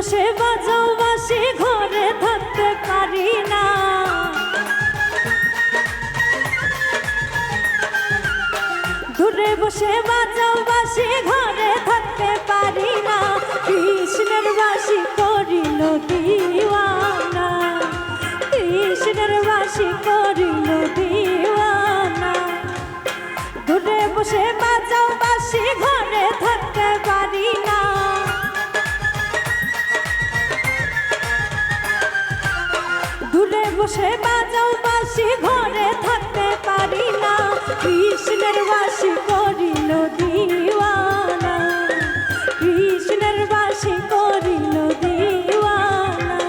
বসে বাজাও বাঁশি ঘরে থাকতে পারি না। দূরে বসে বাজাও বাঁশি ঘরে থাকতে পারি না। কৃষ্ণের বাঁশি করিল দিওয়ানা, কৃষ্ণের বাঁশি করিল দিওয়ানা। দূরে বসে বাজাও বাঁশি ঘরে থাকতে পারি না। দূরে বসে বাজাও বাঁশি ঘরে থাকতে পারি না। কৃষ্ণের বাঁশি করিল দিওয়ানা, কৃষ্ণের বাঁশি করিল দিওয়ানা।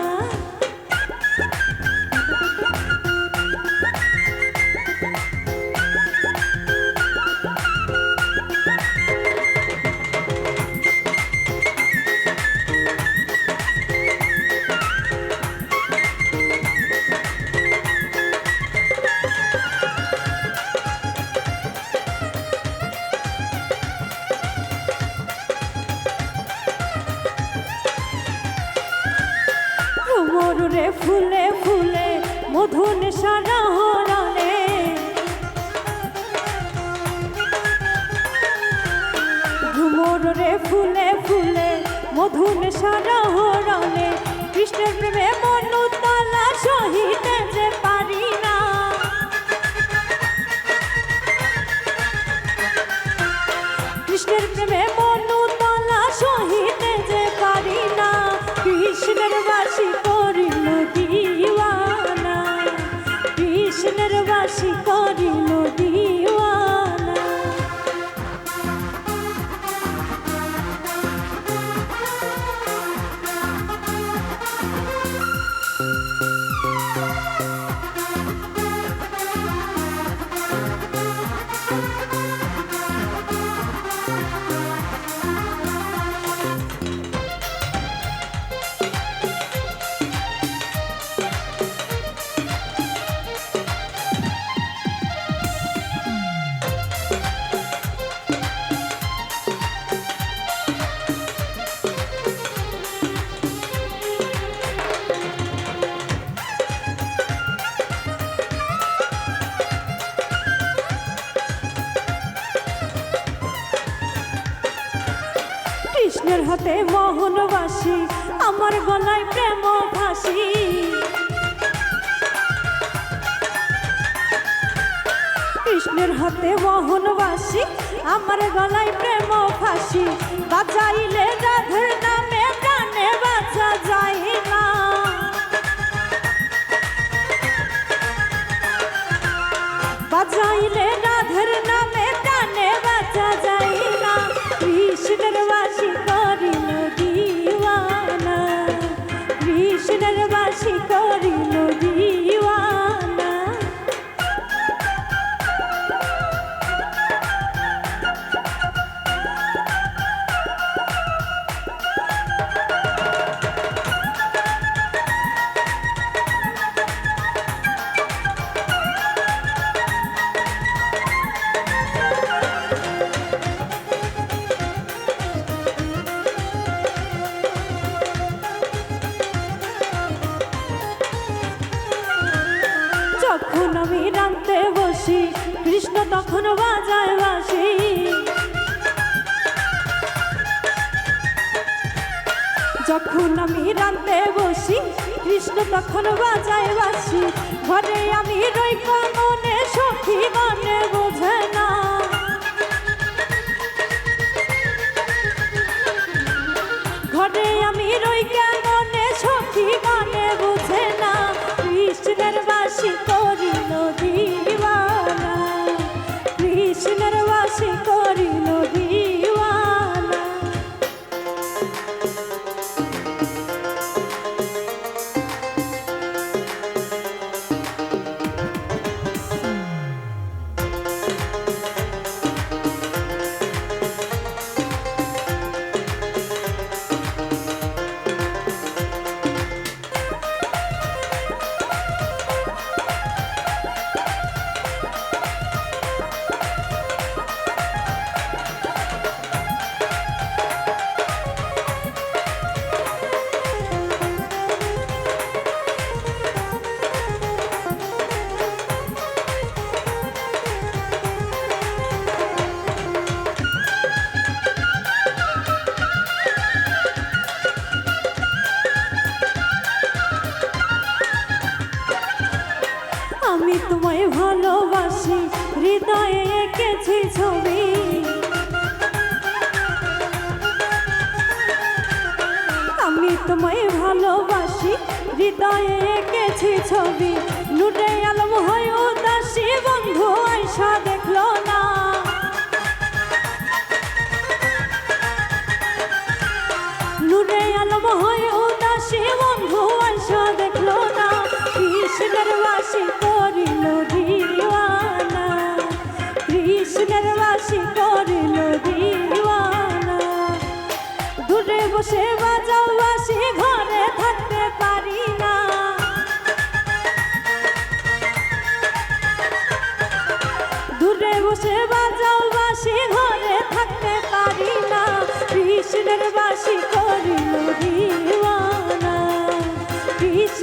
ভ্রমরে ফুলে ফুলে মধু নেশার হরণে, ভ্রমরে ফুলে ফুলে মধু নেশার হরণে। কৃষ্ণের প্রেমে মন উতলা সহিতে যে পারি না। কৃষ্ণের প্রেমে মন উতলা সহিতে যে পারি না। কৃষ্ণের বাঁশি করিল দিওয়ানা, কৃষ্ণের বাঁশি করিল দিওয়ানা। কৃষ্ণের হাতে মোহন বাঁশি, আমার গলায় প্রেম ফাঁসি। কৃষ্ণের হাতে মোহন বাঁশি, আমার গলায় প্রেম ফাঁসি। বাজাইলে রাধের নামে প্রাণে বাঁচা যায় না। বাজাইলে রাধের নামে প্রাণে বাঁচা যায় না। কৃষ্ণের বাঁশি করিল দিওয়ানা, কৃষ্ণের বাঁশি করিল দিওয়ানা। যখন আমি রাঁধতে বসি কৃষ্ণ তখন বাজায় বাঁশি। যখন আমি রাঁধতে বসি কৃষ্ণ তখন বাজায় বাঁশি। ঘরে আমি রই মনে সখী মনে বোঝে না। ঘরে আমি রই মনে সখী মনে বোঝে না। কৃষ্ণের বাঁশি করিল দিওয়ানা, কৃষ্ণের বাঁশি করিল দিওয়ানা। হৃদয়ে এঁকেছি ছবি নূরে আলম হয় উদাসী বন্ধু আয়সা দেখলো না নূরে আলম হয় উদাসী বন্ধু আয়সা দেখলো না কৃষ্ণের বাসী করিল দিওয়ানা কৃষ্ণের বাসী করিল দিওয়ানা দূরে বসে বাজাও বাসি ঘরে থাকতে পারি না দূরে বসে বাজাও বাসি ঘরে থাকতে পারি না কৃষ্ণের বাসি করিল দিওয়ানা কৃষ্ণ